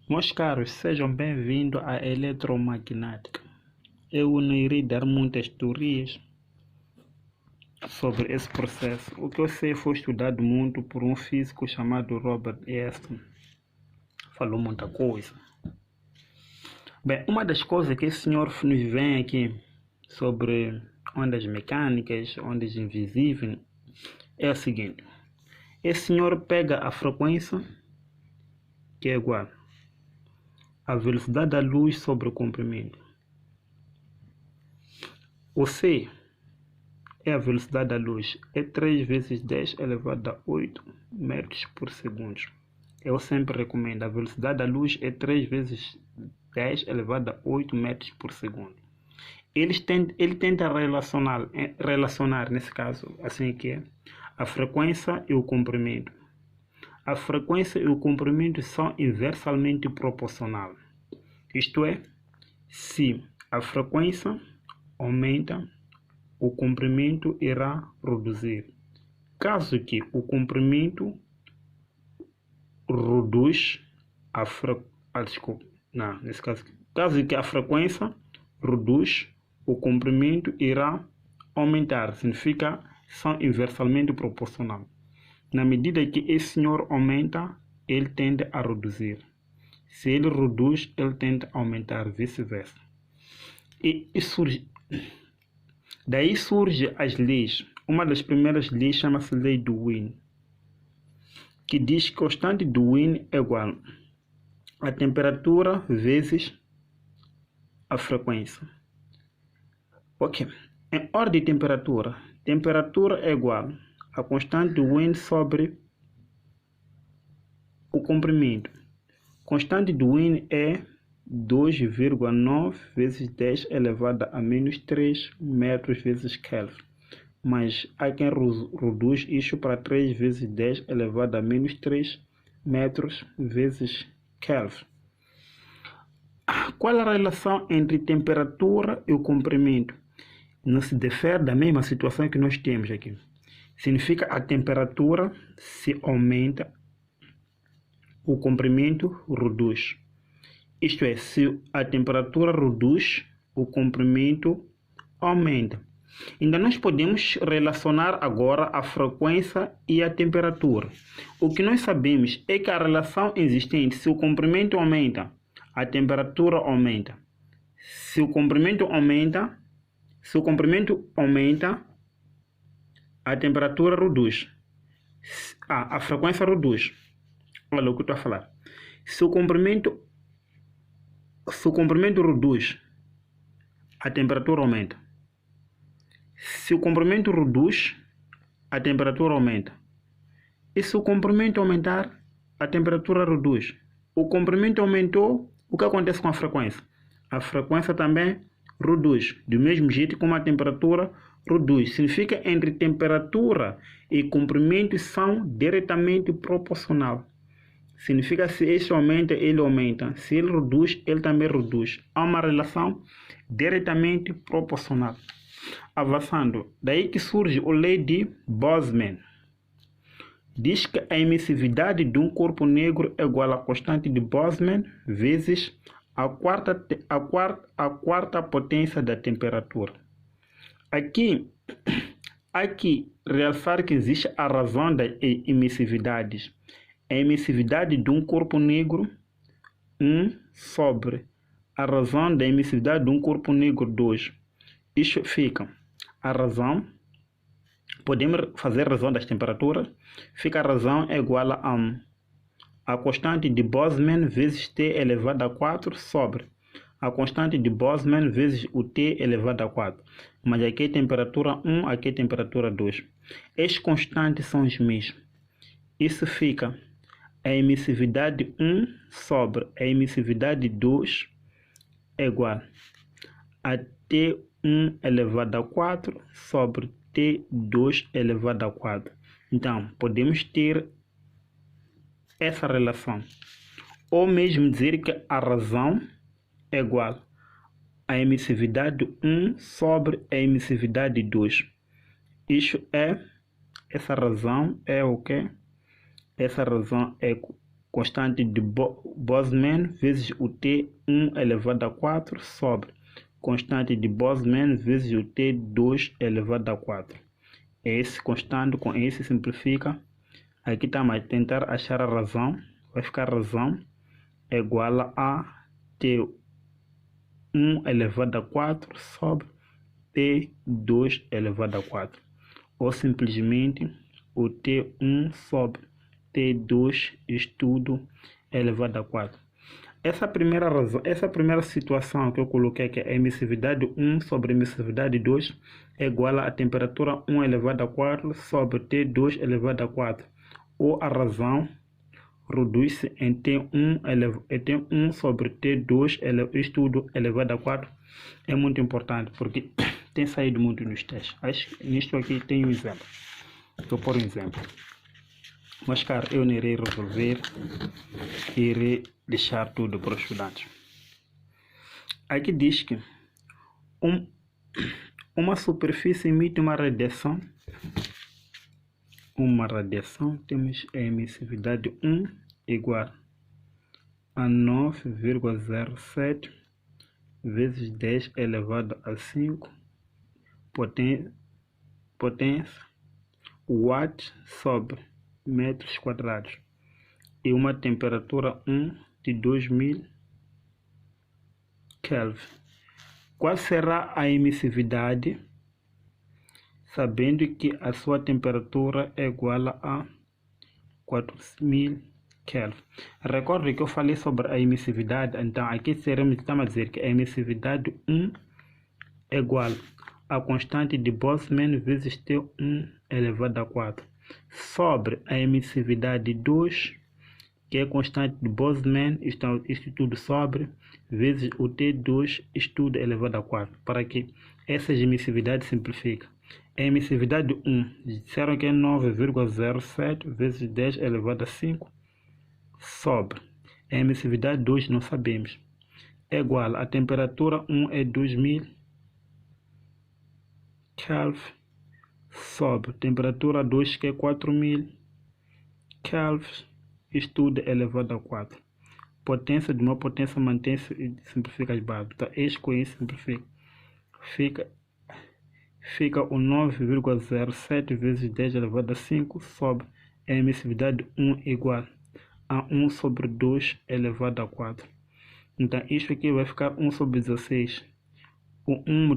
Meus caros, sejam bem-vindos à eletromagnética. Eu não irei dar muitas teorias sobre esse processo. O que eu sei foi estudado muito por um físico chamado Robert Einstein. Falou muita coisa. Bem, uma das coisas que esse senhor nos vem aqui sobre ondas mecânicas, ondas invisíveis, é o seguinte. Esse senhor pega a frequência, que é igual à velocidade da luz sobre o comprimento. O C é a velocidade da luz, é 3 vezes 10 elevado a 8 metros por segundo. Eu sempre recomendo, a velocidade da luz é 3 vezes 10 elevado a 8 metros por segundo. Ele tenta relacionar, nesse caso, assim que é, a frequência e o comprimento. A frequência e o comprimento são inversamente proporcionais. Isto é, se a frequência aumenta, o comprimento irá reduzir. Caso que o comprimento reduz a caso que a frequência reduz, o comprimento irá aumentar. Significa são inversamente proporcionais. Na medida que esse senhor aumenta, ele tende a reduzir. Se ele reduz, ele tende a aumentar, vice-versa. Daí surgem as leis. Uma das primeiras leis chama-se lei do Wien, que diz que a constante do Wien é igual a temperatura vezes a frequência. Ok. Em ordem de temperatura, temperatura é igual a constante do Wien sobre o comprimento. Constante do Wien é 2,9 vezes 10 elevado a menos 3 metros vezes Kelvin. Mas há quem reduz isso para 3 vezes 10 elevado a menos 3 metros vezes Kelvin. Qual a relação entre temperatura e o comprimento? Não se difere da mesma situação que nós temos aqui. Significa a temperatura se aumenta, o comprimento reduz. Isto é, se a temperatura reduz, o comprimento aumenta. Ainda nós podemos relacionar agora a frequência e a temperatura. O que nós sabemos é que a relação existente, se o comprimento aumenta, a temperatura aumenta. Se o comprimento aumenta, a temperatura reduz. A frequência reduz. Olha o que eu estou a falar. Se o comprimento reduz, a temperatura aumenta. Se o comprimento reduz, a temperatura aumenta. E se o comprimento aumentar, a temperatura reduz. O comprimento aumentou, o que acontece com a frequência? A frequência também reduz, do mesmo jeito como a temperatura reduz. Significa que entre temperatura e comprimento são diretamente proporcionais. Significa que se este aumenta, ele aumenta. Se ele reduz, ele também reduz. Há uma relação diretamente proporcional. Avançando, daí que surge a lei de Boltzmann. Diz que a emissividade de um corpo negro é igual à constante de Boltzmann vezes a quarta potência da temperatura. Aqui realçar que existe a razão das emissividades. A emissividade de um corpo negro 1 sobre a razão da emissividade de um corpo negro 2. Isso fica a razão, podemos fazer a razão das temperaturas, fica a razão é igual a constante de Boltzmann vezes T elevado a 4 sobre a constante de Boltzmann vezes o T elevado a 4. Mas aqui é temperatura 1, aqui é temperatura 2. Estes constantes são os mesmos. Isso fica a emissividade 1 sobre a emissividade 2 é igual a T1 elevado a 4 sobre T2 elevado a 4. Então, podemos ter essa relação. Ou mesmo dizer que a razão é igual a emissividade 1 sobre a emissividade 2. Essa razão é o quê? Essa razão é constante de Boltzmann vezes o T1 elevado a 4 sobre constante de Boltzmann vezes o T2 elevado a 4. Esse constante com esse simplifica. Aqui está mais tentar achar a razão. Vai ficar a razão é igual a T1 elevado a 4 sobre T2 elevado a 4. Ou simplesmente o T1 sobre T2 estudo elevado a 4. Essa primeira razão, essa primeira situação que eu coloquei, que é a emissividade 1 sobre a emissividade 2 é igual a temperatura 1 elevado a 4 sobre T2 elevado a 4. Ou a razão reduz-se em T1 sobre T2 estudo elevado a 4. É muito importante porque tem saído muito nos testes. Acho que nisto aqui tem um exemplo. Vou pôr um exemplo. Mas, cara, eu não irei resolver, irei deixar tudo para os estudantes. Aqui diz que uma superfície emite uma radiação. Temos a emissividade 1 igual a 9,07 vezes 10 elevado a 5 potência watt sobre metros quadrados e uma temperatura 1 de 2000 Kelvin. Qual será a emissividade, sabendo que a sua temperatura é igual a 4000 Kelvin? Recorde que eu falei sobre a emissividade, então aqui estamos a dizer que a emissividade 1 é igual a constante de Boltzmann vezes T1 elevado a 4 sobre a emissividade 2, que é constante de Boltzmann, isto tudo sobre, vezes o T2 estudo elevado a 4, para que essas emissividades simplifiquem. A emissividade 1, disseram que é 9,07 vezes 10 elevado a 5 sobre a emissividade 2, não sabemos, é igual a temperatura 1 é 2000 Kelvin sobre temperatura 2, que é 4000 Kelvin estudo elevado a 4. Potência de uma potência mantém-se e simplifica as bases. Então, este com isso simplifica. Fica o 9,07 vezes 10 elevado a 5 sobre a emissividade 1 igual a 1 sobre 2 elevado a 4. Então, isto aqui vai ficar 1 sobre 16. O 1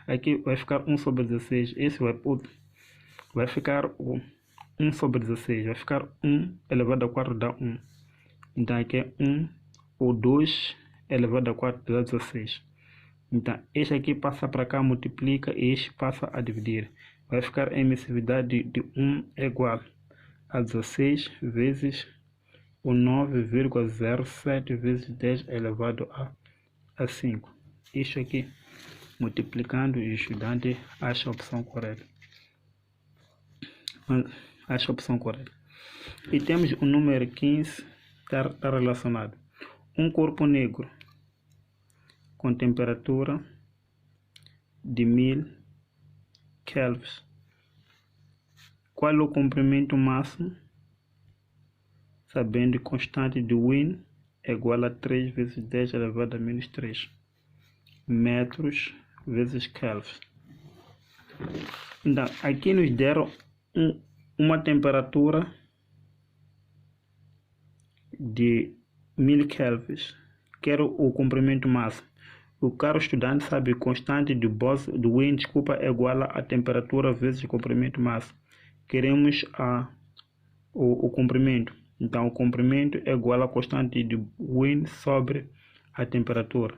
aqui vai ficar 1 sobre 16. Esse vai ficar o 1 sobre 16. Vai ficar 1 elevado a 4 dá 1. Então, aqui é 1 ou 2 elevado a 4 dá 16. Então, este aqui passa para cá, multiplica, e este passa a dividir. Vai ficar a emissividade de 1 igual a 16 vezes o 9,07 vezes 10 elevado a 5. Isto aqui, multiplicando, o estudante acha a opção correta. Acha a opção correta. E temos o número 15, está relacionado. Um corpo negro com temperatura de 1000 Kelvin. Qual é o comprimento máximo? Sabendo que constante de Wien é igual a 3 vezes 10 elevado a menos 3 metros vezes Kelvin. Então, aqui nos deram uma temperatura de 1000 Kelvin. Quero o comprimento máximo. O caro estudante sabe que constante de Wien é igual a temperatura vezes o comprimento máximo. Queremos o comprimento. Então, o comprimento é igual a constante de Wien sobre a temperatura.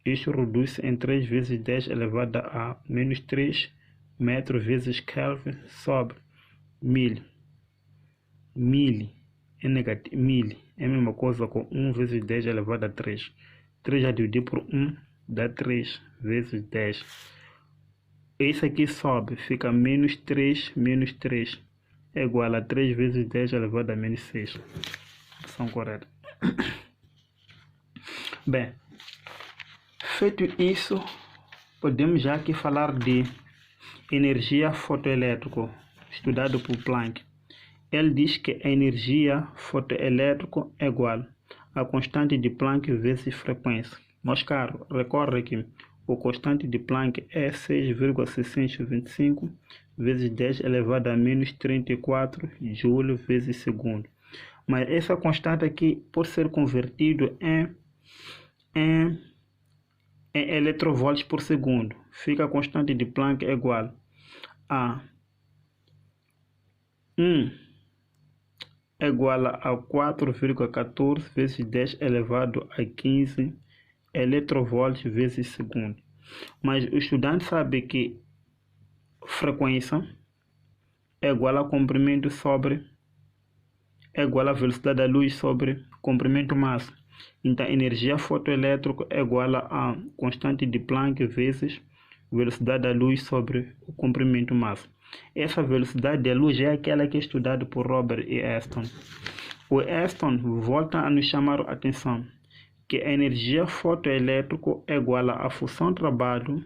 Isto reduz em 3 vezes 10 elevado a menos 3 metros vezes Kelvin sobre 1000. 1000 é negativo. 1000 é a mesma coisa com 1 vezes 10 elevado a 3. 3 já dividir por 1 dá 3 vezes 10. Esse aqui sobe, fica menos 3 é igual a 3 vezes 10 elevado a menos 6. Opção correta. Bem, feito isso, podemos já aqui falar de energia fotoelétrica, estudado por Planck. Ele diz que a energia fotoelétrica é igual a constante de Planck vezes frequência. Meus caros, recorre que o constante de Planck é 6,625 vezes 10 elevado a menos 34 joule vezes segundo. Mas essa constante aqui pode ser convertido em eletrovolts por segundo. Fica a constante de Planck igual a 1 igual a 4,14 vezes 10 elevado a 15 eletrovolts vezes segundo. Mas o estudante sabe que frequência é igual a comprimento sobre é igual a velocidade da luz sobre comprimento massa. Então, a energia fotoelétrica é igual a constante de Planck vezes velocidade da luz sobre o comprimento massa. Essa velocidade da luz é aquela que é estudada por Robert e Aston. O Aston volta a nos chamar a atenção que a energia fotoelétrica é igual a função trabalho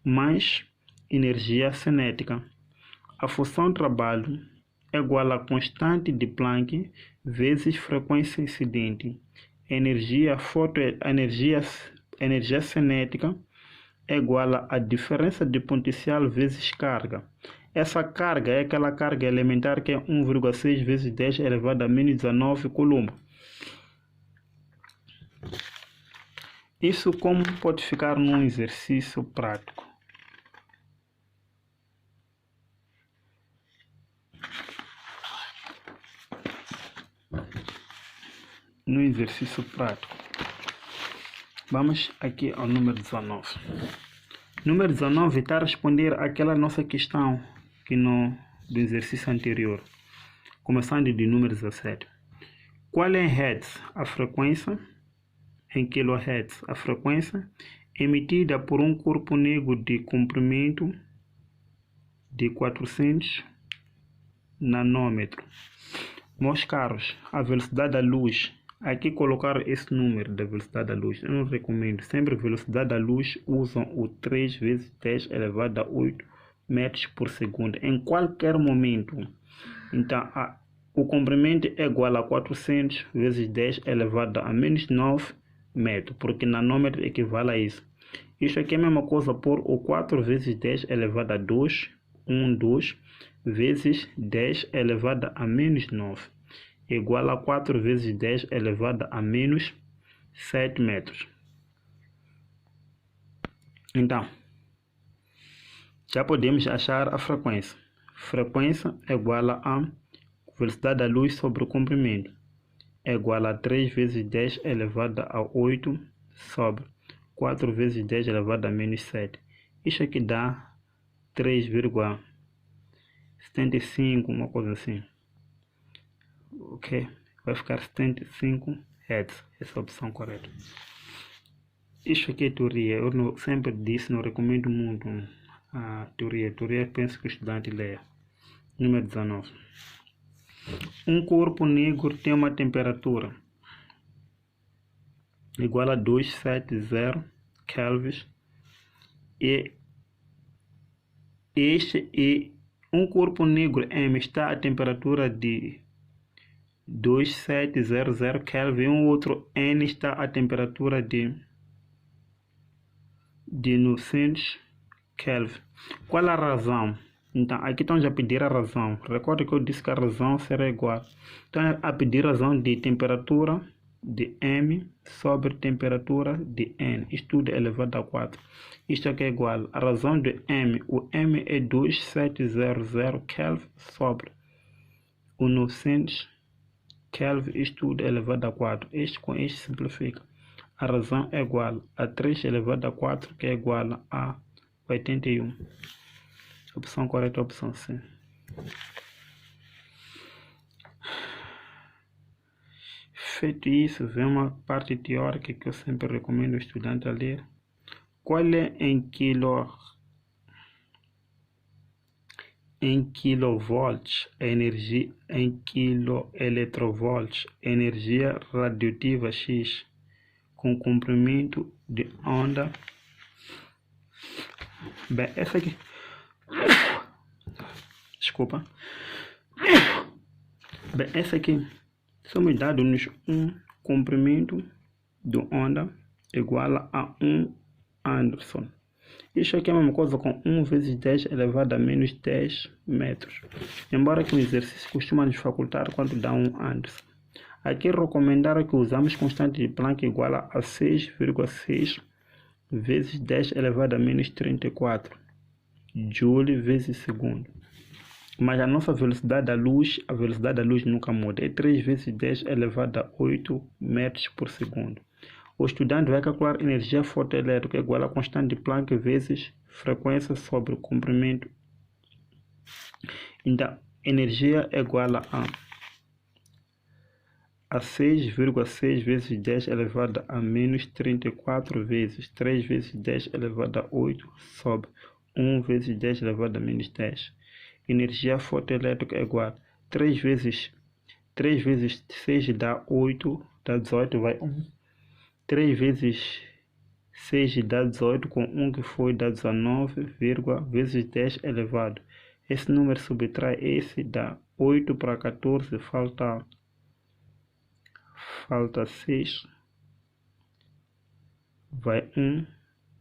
mais energia cinética. A função trabalho é igual a constante de Planck vezes frequência incidente. Energia cinética é igual a diferença de potencial vezes carga. Essa carga é aquela carga elementar que é 1,6 vezes 10 elevado a menos 19 coulomb. Isso como pode ficar num exercício prático. No exercício prático. Vamos aqui ao número 19. Número 19 está a responder àquela nossa questão que do exercício anterior. Começando de número 17. Qual é em hertz a frequência? Em kHz a frequência emitida por um corpo negro de comprimento de 400 nanômetros. Meus caros, a velocidade da luz. Aqui colocar esse número da velocidade da luz. Eu não recomendo. Sempre velocidade da luz usam o 3 vezes 10 elevado a 8 metros por segundo. Em qualquer momento. Então, o comprimento é igual a 400 vezes 10 elevado a menos 9 metros. Porque nanômetro equivale a isso. Isso aqui é a mesma coisa por o 4 vezes 10 elevado a 2. 2 vezes 10 elevado a menos 9. Igual a 4 vezes 10 elevado a menos 7 metros. Então, já podemos achar a frequência. Frequência é igual a velocidade da luz sobre o comprimento. É igual a 3 vezes 10 elevado a 8 sobre 4 vezes 10 elevado a menos 7. Isso aqui dá 3,75, uma coisa assim. Ok, vai ficar 75 Hz, essa é a opção correta. Isso aqui é teoria, eu sempre disse, não recomendo muito a teoria. Teoria penso que o estudante leia. Número 19. Um corpo negro tem uma temperatura igual a 270 kelvins e um corpo negro M está a temperatura de 2700 Kelvin, um outro N está a temperatura de 900 Kelvin. Qual a razão? Então, aqui estamos a pedir a razão. Recorda que eu disse que a razão será igual. Então, a pedir a razão de temperatura de M sobre temperatura de N. Isto tudo elevado a 4. Isto aqui é igual. A razão de M. O M é 2700 Kelvin sobre o 900 Kelvin, isto tudo elevado a 4. Este com este simplifica. A razão é igual a 3 elevado a 4, que é igual a 81. Opção correta, opção C. Feito isso, vem uma parte teórica que eu sempre recomendo ao estudante a ler. Qual é em kilovolts a energia, em kiloeletrovolts, energia radioativa X com comprimento de onda. Bem, essa aqui, desculpa, Bem, essa aqui somos dados-nos um comprimento de onda igual a 1 Anderson. Isso aqui é a mesma coisa com 1 vezes 10 elevado a menos 10 metros. Embora que o exercício costuma nos facultar quanto dá 1 Anderson. Aqui recomendaram que usamos constante de Planck igual a 6,6 vezes 10 elevado a menos 34 Joule vezes segundo. Mas a nossa velocidade da luz, a velocidade da luz nunca muda. É 3 vezes 10 elevado a 8 metros por segundo. O estudante vai calcular energia fotoelétrica igual a constante de Planck vezes frequência sobre o comprimento. Então, energia é igual a 6,6 vezes 10 elevado a menos 34 vezes 3 vezes 10 elevado a 8 sobre 1 vezes 10 elevado a menos 10. Energia fotoelétrica é igual a 3 vezes 6 dá 8, dá 18, vai 1. 3 vezes 6 dá 18, com 1 que foi dá 19, vezes 10 elevado. Esse número subtrai esse, dá 8 para 14, falta 6, vai 1,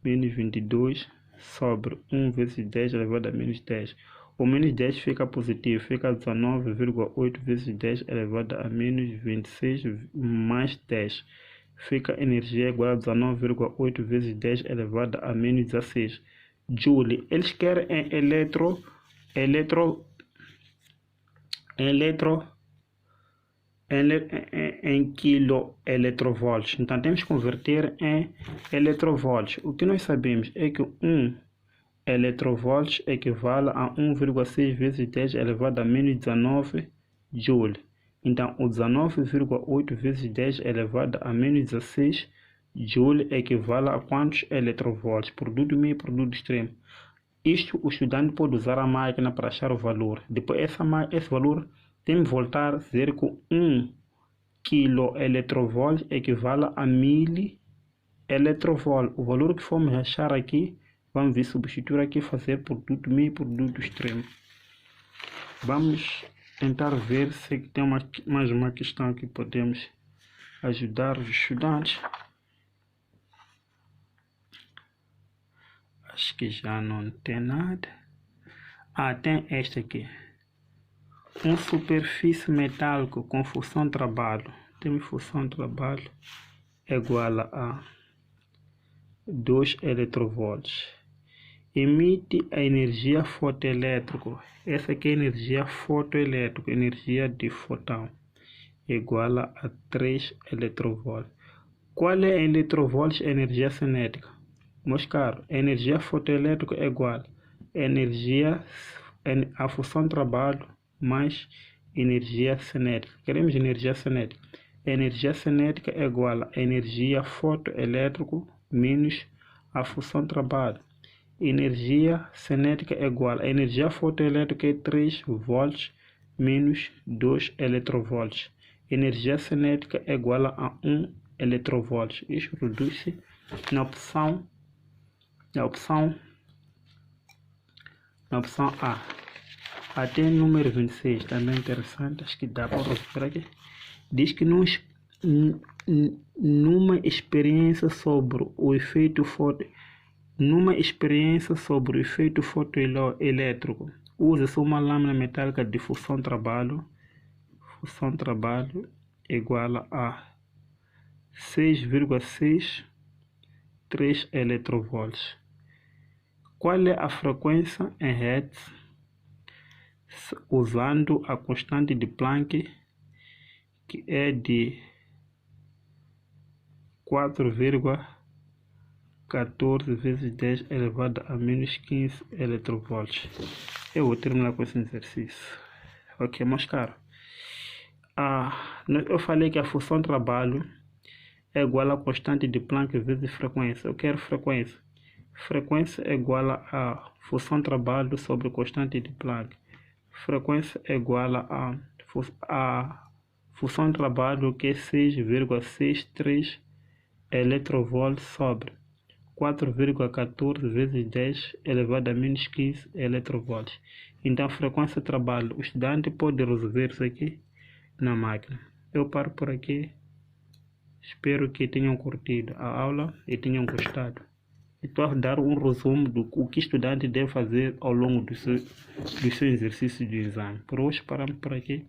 menos 22, sobre 1 vezes 10 elevado a menos 10. O menos 10 fica positivo, fica 19,8 vezes 10 elevado a menos 26 mais 10. Fica energia igual a 19,8 vezes 10 elevado a menos 16 Joule. Eles querem em quiloeletrovolts. Então temos que converter em eletrovolts. O que nós sabemos é que 1 eletrovolts equivale a 1,6 vezes 10 elevado a menos 19 Joule. Então, o 19,8 vezes 10 elevado a menos 16 Joule equivale a quantos eletrovolts? Produto meio e produto extremo. Isto o estudante pode usar a máquina para achar o valor. Depois, esse valor tem que voltar a dizer que 1 kV equivale a 1000 eletrovolts. O valor que formos achar aqui, vamos ver, substituir aqui, fazer produto meio e produto extremo. Vamos tentar ver se tem mais uma questão que podemos ajudar os estudantes. Acho que já não tem nada. Tem esta aqui. Uma superfície metálica com função trabalho. Temos função trabalho igual a 2 eletrovolts. Emite a energia fotoelétrica. Essa aqui é a energia fotoelétrica, energia de fotão, igual a 3 eletrovolts. Qual é a eletrovolts? Energia cinética. Meus caros, a energia fotoelétrica é igual a função trabalho mais energia cinética. Queremos energia cinética. A energia cinética é igual a energia fotoelétrica menos a função trabalho. Energia cinética é igual a energia fotoelétrica é 3 volts menos 2 eletrovolts. Energia cinética é igual a 1 eletrovolts. Isso reduz-se na opção A. Até número 26, também interessante, acho que dá para resolver aqui. Diz que numa experiência sobre o efeito fotoelétrico, usa-se uma lâmina metálica de função trabalho igual a 6,63 eletrovolts. Qual é a frequência em Hertz usando a constante de Planck, que é de 4,14 vezes 10 elevado a menos 15 eletrovolts. Eu vou terminar com esse exercício. Ok, meus caros. Eu falei que a função trabalho é igual a constante de Planck vezes frequência. Eu quero frequência. Frequência é igual a função trabalho sobre constante de Planck. Frequência é igual a função trabalho, que é 6,63 eletrovolts sobre 4,14 vezes 10 elevado a menos 15 eletrovolts. Então, frequência trabalho, o estudante pode resolver isso aqui na máquina. Eu paro por aqui. Espero que tenham curtido a aula e tenham gostado. Estou a dar um resumo do que o estudante deve fazer ao longo do seu exercício de exame. Por hoje paramos por aqui.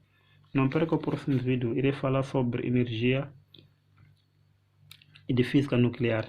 Não perca o próximo vídeo. Irei falar sobre energia e de física nuclear.